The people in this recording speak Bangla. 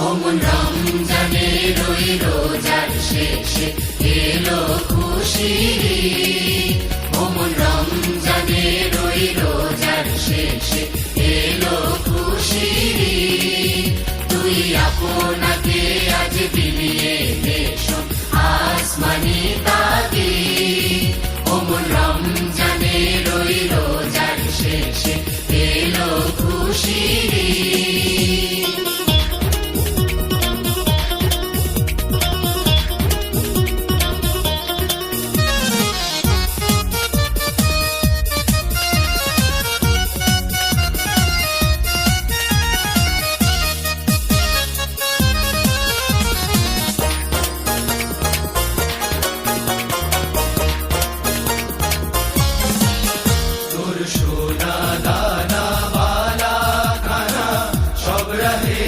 ওমন রমজানের ওই রোজার শেষে এলো খুশির ঈদ। ওমন রমজানের ওই রোজার শেষে এলো খুশির ঈদ। তুই আপনাকে আজ বিলিয়ে দেশন আসমানি তাকিদ। ওমন রমজানের ওই রোজার শেষে এলো খুশির ঈদ। সোনা দানা বালা খানা সব রহে